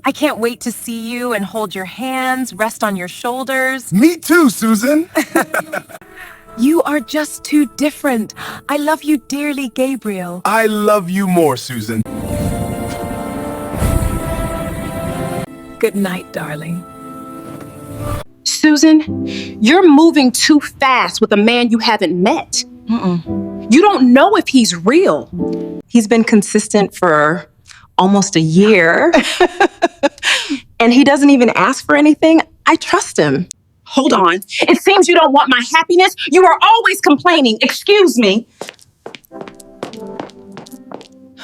I can't wait to see you and hold your hands, rest on your shoulders. Me too, Susan. You are just too different. I love you dearly, Gabriel. I love you more, Susan. Good night, darling. Susan, you're moving too fast with a man you haven't met. You don't know if he's real. He's been consistent for almost a year. And he doesn't even ask for anything. I trust him. Hold on. It seems you don't want my happiness. You are always complaining. Excuse me.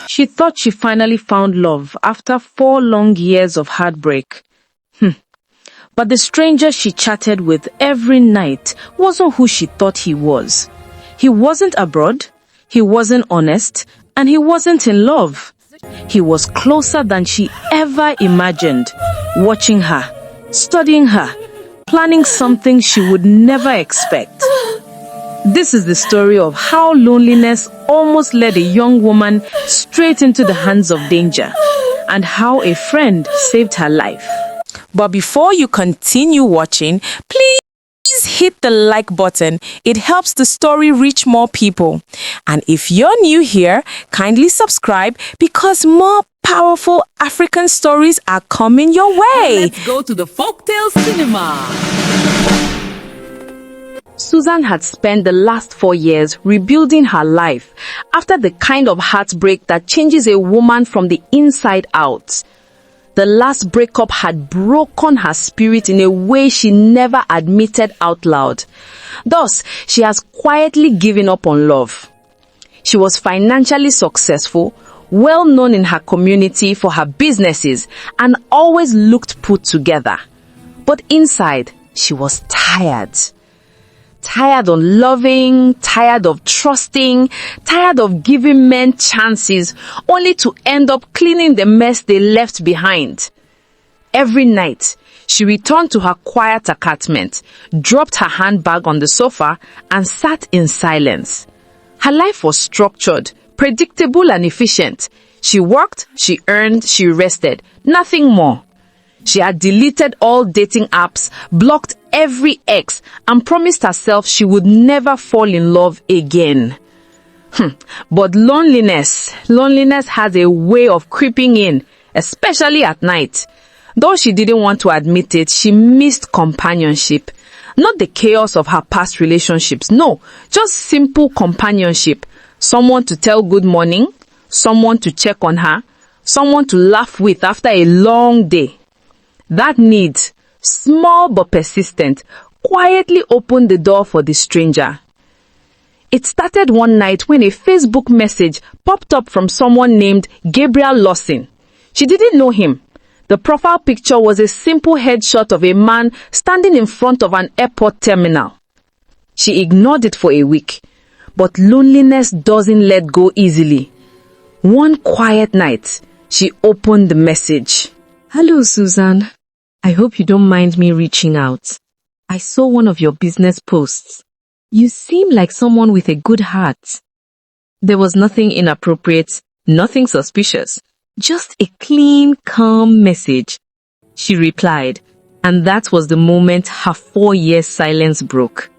She thought she finally found love after 4 long years of heartbreak. But the stranger she chatted with every night wasn't who she thought he was. He wasn't abroad, he wasn't honest, and he wasn't in love. He was closer than she ever imagined, watching her, studying her, planning something she would never expect. This is the story of how loneliness almost led a young woman straight into the hands of danger, and how a friend saved her life. But before you continue watching, please hit the like button. It helps the story reach more people. And if you're new here, kindly subscribe because more powerful African stories are coming your way. Let's go to the Folktales cinema. Susan had spent the last 4 years rebuilding her life after the kind of heartbreak that changes a woman from the inside out. The last breakup had broken her spirit in a way she never admitted out loud. Thus, she has quietly given up on love. She was financially successful, well known in her community for her businesses, and always looked put together. But inside, she was tired. Tired of loving, tired of trusting, tired of giving men chances, only to end up cleaning the mess they left behind. Every night, she returned to her quiet apartment, dropped her handbag on the sofa, and sat in silence. Her life was structured, predictable, and efficient. She worked, she earned, she rested. Nothing more. She had deleted all dating apps, blocked every ex, and promised herself she would never fall in love again. But loneliness has a way of creeping in, especially at night. Though she didn't want to admit it, she missed companionship. Not the chaos of her past relationships, no, just simple companionship. Someone to tell good morning, someone to check on her, someone to laugh with after a long day. That need, small but persistent, quietly opened the door for the stranger. It started one night when a Facebook message popped up from someone named Gabriel Lawson. She didn't know him. The profile picture was a simple headshot of a man standing in front of an airport terminal. She ignored it for a week, but loneliness doesn't let go easily. One quiet night, she opened the message. "Hello, Susan. I hope you don't mind me reaching out. I saw one of your business posts. You seem like someone with a good heart." There was nothing inappropriate, nothing suspicious, just a clean, calm message. She replied, and that was the moment her 4-year silence broke.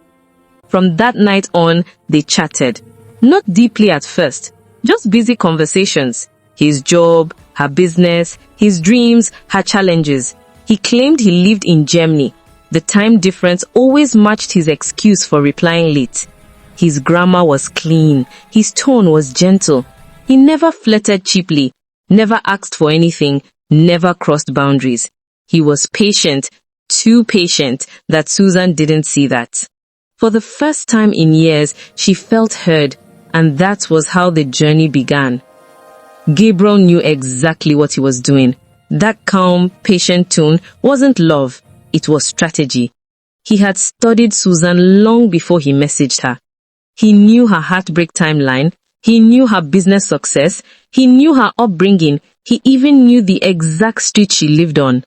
From that night on, they chatted. Not deeply at first, just busy conversations. His job, her business, his dreams, her challenges. He claimed he lived in Germany. The time difference always matched his excuse for replying late. His grammar was clean. His tone was gentle. He never flirted cheaply, never asked for anything, never crossed boundaries. He was patient, too patient that Susan didn't see that. For the first time in years, she felt heard, and that was how the journey began. Gabriel knew exactly what he was doing. That calm, patient tone wasn't love, it was strategy. He had studied Susan long before he messaged her. He knew her heartbreak timeline, he knew her business success, he knew her upbringing, he even knew the exact street she lived on.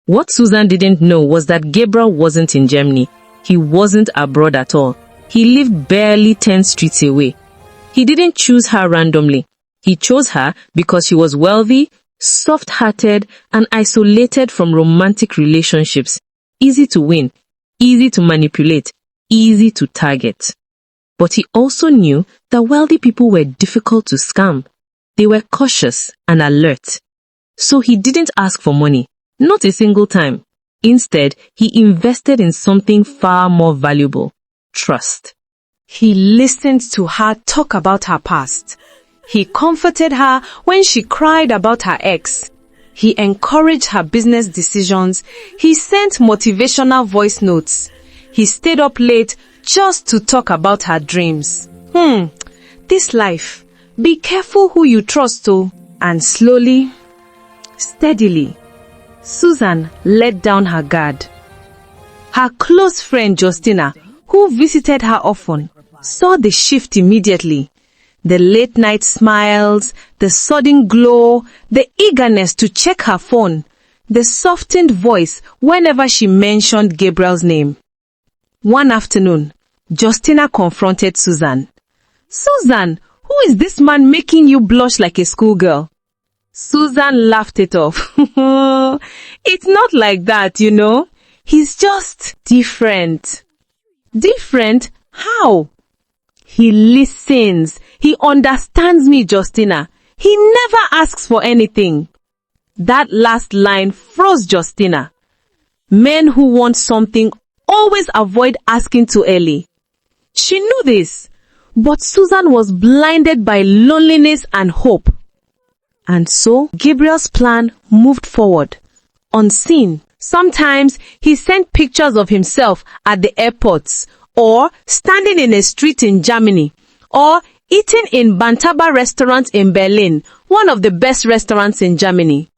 What Susan didn't know was that Gabriel wasn't in Germany. He wasn't abroad at all. He lived barely 10 streets away. He didn't choose her randomly. He chose her because she was wealthy, Soft-hearted and isolated from romantic relationships. Easy to win, easy to manipulate, easy to target. But he also knew that wealthy people were difficult to scam. They were cautious and alert. So he didn't ask for money, not a single time. Instead, he invested in something far more valuable: trust. He listened to her talk about her past. He comforted her when she cried about her ex. He encouraged her business decisions. He sent motivational voice notes. He stayed up late just to talk about her dreams. This life, be careful who you trust to. And slowly, steadily, Susan let down her guard. Her close friend Justina, who visited her often, saw the shift immediately. The late night smiles, the sudden glow, the eagerness to check her phone, the softened voice whenever she mentioned Gabriel's name. One afternoon, Justina confronted Susan. "Susan, who is this man making you blush like a schoolgirl?" Susan laughed it off. "It's not like that, you know. He's just different." "Different? How?" "He listens. He understands me, Justina. He never asks for anything." That last line froze Justina. Men who want something always avoid asking too early. She knew this, but Susan was blinded by loneliness and hope. And so Gabriel's plan moved forward, unseen. Sometimes he sent pictures of himself at the airports, or standing in a street in Germany, or eating in Bantaba restaurant in Berlin, one of the best restaurants in Germany.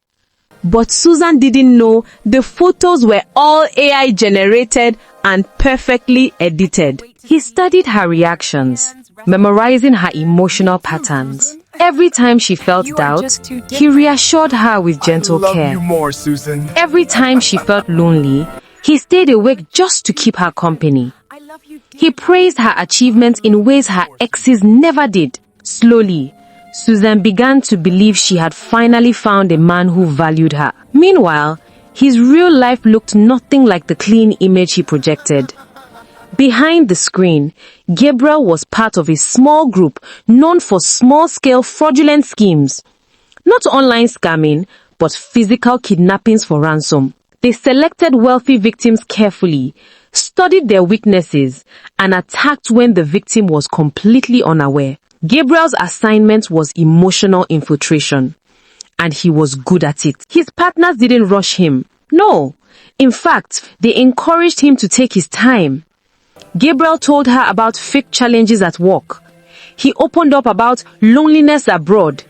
But Susan didn't know the photos were all AI generated and perfectly edited. He studied her reactions, memorizing her emotional patterns. Every time she felt doubt, he reassured her with gentle care. I love you more, Susan. Every time she felt lonely, he stayed awake just to keep her company. He praised her achievements in ways her exes never did. Slowly, Susan began to believe she had finally found a man who valued her. Meanwhile, his real life looked nothing like the clean image he projected. Behind the screen, Gabriel was part of a small group known for small-scale fraudulent schemes. Not online scamming, but physical kidnappings for ransom. They selected wealthy victims carefully, studied their weaknesses, and attacked when the victim was completely unaware. Gabriel's assignment was emotional infiltration, and he was good at it. His partners didn't rush him. No. In fact, they encouraged him to take his time. Gabriel told her about fake challenges at work. He opened up about loneliness abroad.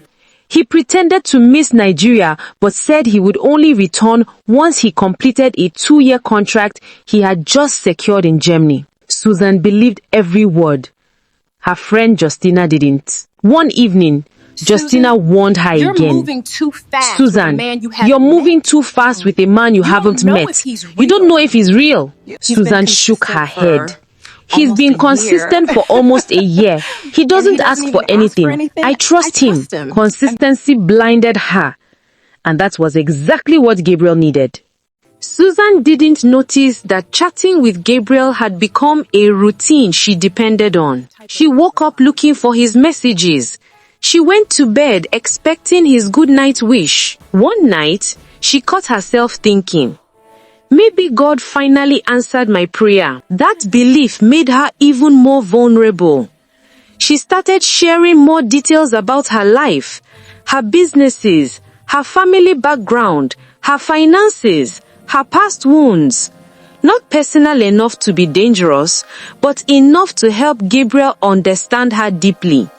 He pretended to miss Nigeria but said he would only return once he completed a 2-year contract he had just secured in Germany. Susan believed every word. Her friend Justina didn't. One evening, Justina warned her You're again. moving too fast Susan, with a man you haven't you're moving met. too fast with a man you haven't don't know met. if he's You don't real. know if he's real. been Susan shook her consistent head. for He's almost been a consistent year. for almost a year. He doesn't doesn't ask even for ask for anything. anything. I trust I him. trust him. Consistency blinded her. And that was exactly what Gabriel needed. Susan didn't notice that chatting with Gabriel had become a routine she depended on. She woke up looking for his messages. She went to bed expecting his good night wish. One night, she caught herself thinking, maybe God finally answered my prayer. That belief made her even more vulnerable. She started sharing more details about her life, her businesses, her family background, her finances, her past wounds. Not personal enough to be dangerous, but enough to help Gabriel understand her deeply.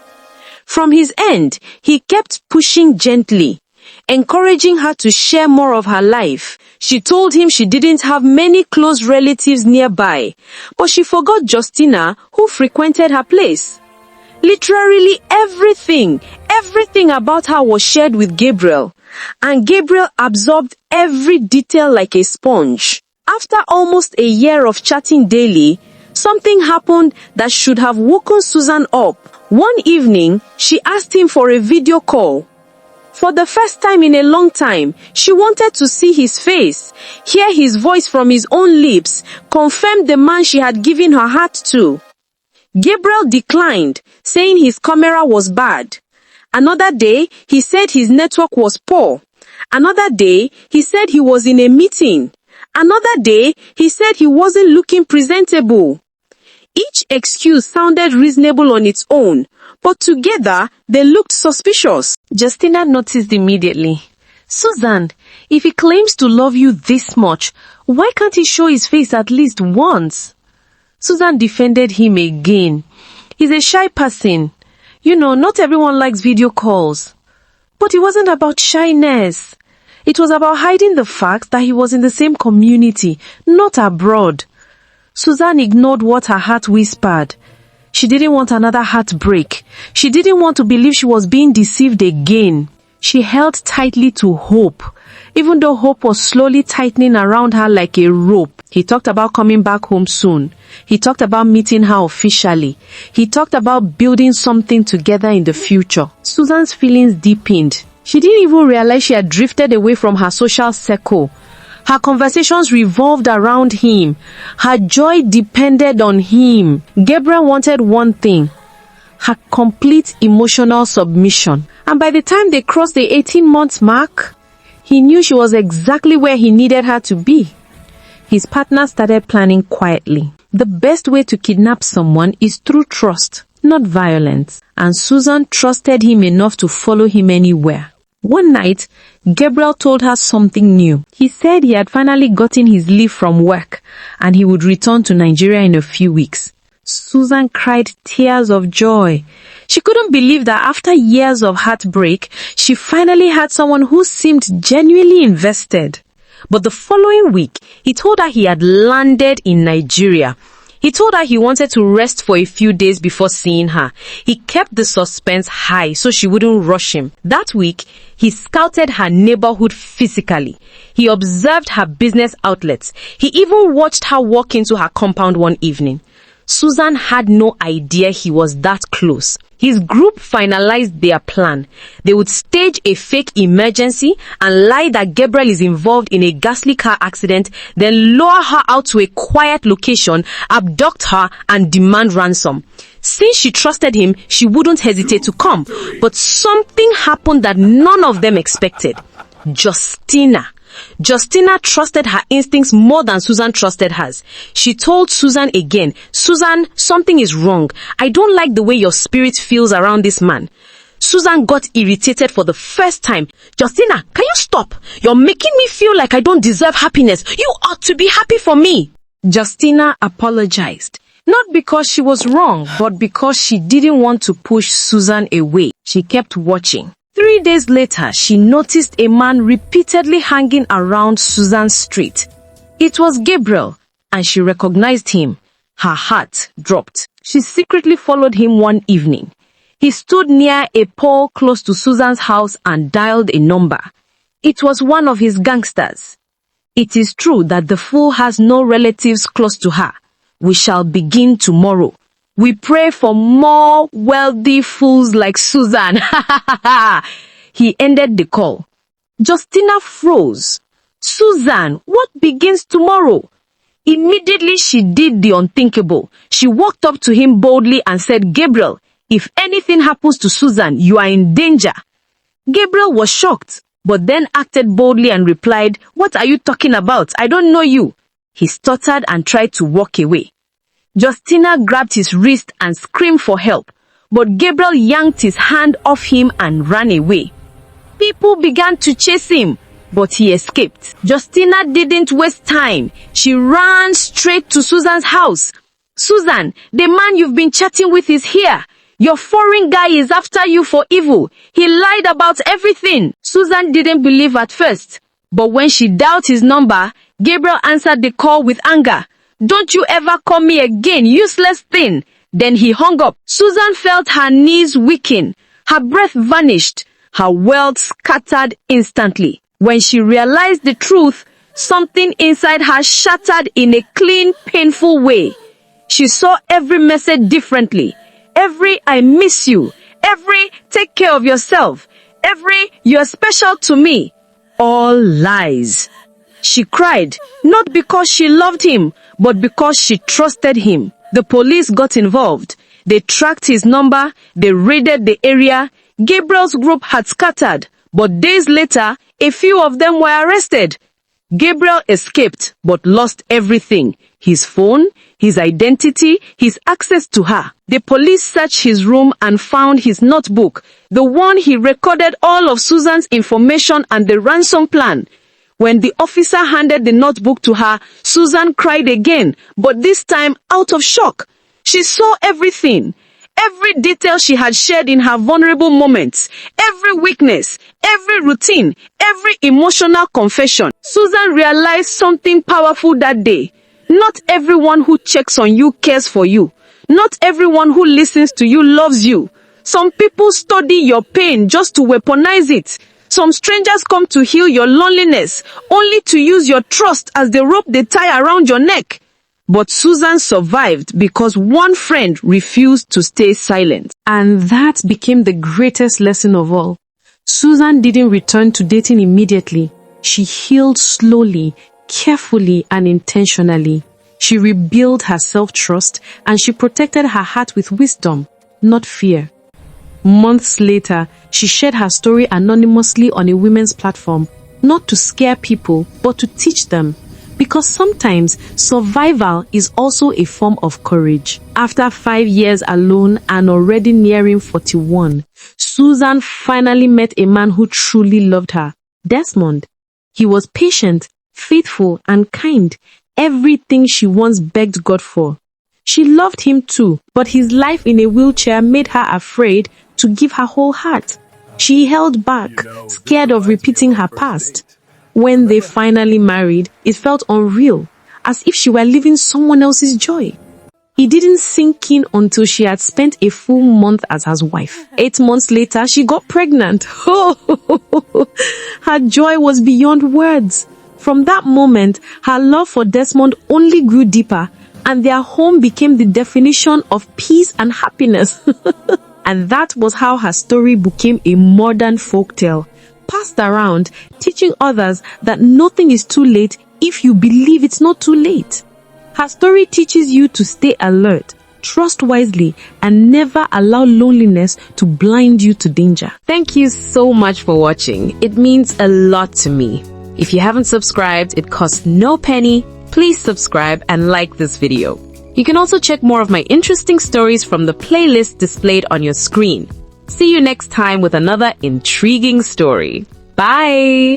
From his end, he kept pushing gently, encouraging her to share more of her life. She told him she didn't have many close relatives nearby, but she forgot Justina, who frequented her place. Literally everything about her was shared with Gabriel, and Gabriel absorbed every detail like a sponge. After almost a year of chatting daily, something happened that should have woken Susan up. One evening, she asked him for a video call. For the first time in a long time, she wanted to see his face, hear his voice from his own lips, confirm the man she had given her heart to. Gabriel declined, saying his camera was bad. Another day, he said his network was poor. Another day, he said he was in a meeting. Another day, he said he wasn't looking presentable. Each excuse sounded reasonable on its own, but together, they looked suspicious. Justina noticed immediately. Susan, if he claims to love you this much, why can't he show his face at least once? Susan defended him again. He's a shy person. You know, not everyone likes video calls. But it wasn't about shyness. It was about hiding the fact that he was in the same community, not abroad. Susan ignored what her heart whispered. She didn't want another heartbreak. She didn't want to believe she was being deceived again. She held tightly to hope, even though hope was slowly tightening around her like a rope. He talked about coming back home soon. He talked about meeting her officially. He talked about building something together in the future. Susan's feelings deepened. She didn't even realize she had drifted away from her social circle. Her conversations revolved around him. Her joy depended on him. Gabriel wanted one thing: her complete emotional submission. And by the time they crossed the 18-month mark, he knew she was exactly where he needed her to be. His partner started planning quietly. The best way to kidnap someone is through trust, not violence. And Susan trusted him enough to follow him anywhere. One night, Gabriel told her something new. He said he had finally gotten his leave from work and he would return to Nigeria in a few weeks. Susan cried tears of joy. She couldn't believe that after years of heartbreak, she finally had someone who seemed genuinely invested. But the following week, he told her he had landed in Nigeria. He told her he wanted to rest for a few days before seeing her. He kept the suspense high so she wouldn't rush him. That week, he scouted her neighborhood physically. He observed her business outlets. He even watched her walk into her compound one evening. Susan had no idea he was that close. His group finalized their plan. They would stage a fake emergency and lie that Gabriel is involved in a ghastly car accident, then lure her out to a quiet location, abduct her, and demand ransom. Since she trusted him, she wouldn't hesitate to come. But something happened that none of them expected. Justina trusted her instincts more than Susan trusted hers. She told Susan again, "Susan, something is wrong. I don't like the way your spirit feels around this man." Susan got irritated for the first time. "Justina, can you stop? You're making me feel like I don't deserve happiness. You ought to be happy for me." Justina apologized. Not because she was wrong, but because she didn't want to push Susan away. She kept watching. 3 days later, she noticed a man repeatedly hanging around Susan's street. It was Gabriel, and she recognized him. Her heart dropped. She secretly followed him one evening. He stood near a pole close to Susan's house and dialed a number. It was one of his gangsters. It is true that the fool has no relatives close to her. We shall begin tomorrow. We pray for more wealthy fools like Susan. He ended the call. Justina froze. "Susan, what begins tomorrow?" Immediately she did the unthinkable. She walked up to him boldly and said, "Gabriel, if anything happens to Susan, you are in danger." Gabriel was shocked, but then acted boldly and replied, "What are you talking about? I don't know you." He stuttered and tried to walk away. Justina grabbed his wrist and screamed for help, but Gabriel yanked his hand off him and ran away. People began to chase him, but he escaped. Justina didn't waste time. She ran straight to Susan's house. "Susan, the man you've been chatting with is here. Your foreign guy is after you for evil. He lied about everything." Susan didn't believe at first, but when she dialed his number, Gabriel answered the call with anger. "Don't you ever call me again, useless thing." Then he hung up. Susan felt her knees weaken. Her breath vanished. Her world scattered instantly. When she realized the truth, something inside her shattered in a clean, painful way. She saw every message differently. Every "I miss you," every "take care of yourself," "You're special to me." All lies. She cried, not because she loved him, but because she trusted him. The police got involved. They tracked his number, they raided the area. Gabriel's group had scattered, but days later, a few of them were arrested. Gabriel escaped, but lost everything: his phone, his identity, his access to her. The police searched his room and found his notebook, the one he recorded all of Susan's information and the ransom plan. When the officer handed the notebook to her, Susan cried again, but this time out of shock. She saw everything. Every detail she had shared in her vulnerable moments, every weakness, every routine, every emotional confession. Susan realized something powerful that day. Not everyone who checks on you cares for you. Not everyone who listens to you loves you. Some people study your pain just to weaponize it. Some strangers come to heal your loneliness, only to use your trust as the rope they tie around your neck. But Susan survived because one friend refused to stay silent. And that became the greatest lesson of all. Susan didn't return to dating immediately. She healed slowly, carefully, and intentionally. She rebuilt her self-trust and she protected her heart with wisdom, not fear. Months later, she shared her story anonymously on a women's platform, not to scare people, but to teach them. Because sometimes survival is also a form of courage. After 5 years alone and already nearing 41, Susan finally met a man who truly loved her, Desmond. He was patient, faithful, and kind, everything she once begged God for. She loved him too, but his life in a wheelchair made her afraid to give her whole heart. She held back, scared of repeating her past. When they finally married, it felt unreal, as if she were living someone else's joy. It didn't sink in until she had spent a full month as his wife. 8 months later, she got pregnant. Her joy was beyond words. From that moment, her love for Desmond only grew deeper, and their home became the definition of peace and happiness. And that was how her story became a modern folktale, passed around, teaching others that nothing is too late if you believe it's not too late. Her story teaches you to stay alert, trust wisely, and never allow loneliness to blind you to danger. Thank you so much for watching. It means a lot to me. If you haven't subscribed, it costs no penny. Please subscribe and like this video. You can also check more of my interesting stories from the playlist displayed on your screen. See you next time with another intriguing story. Bye!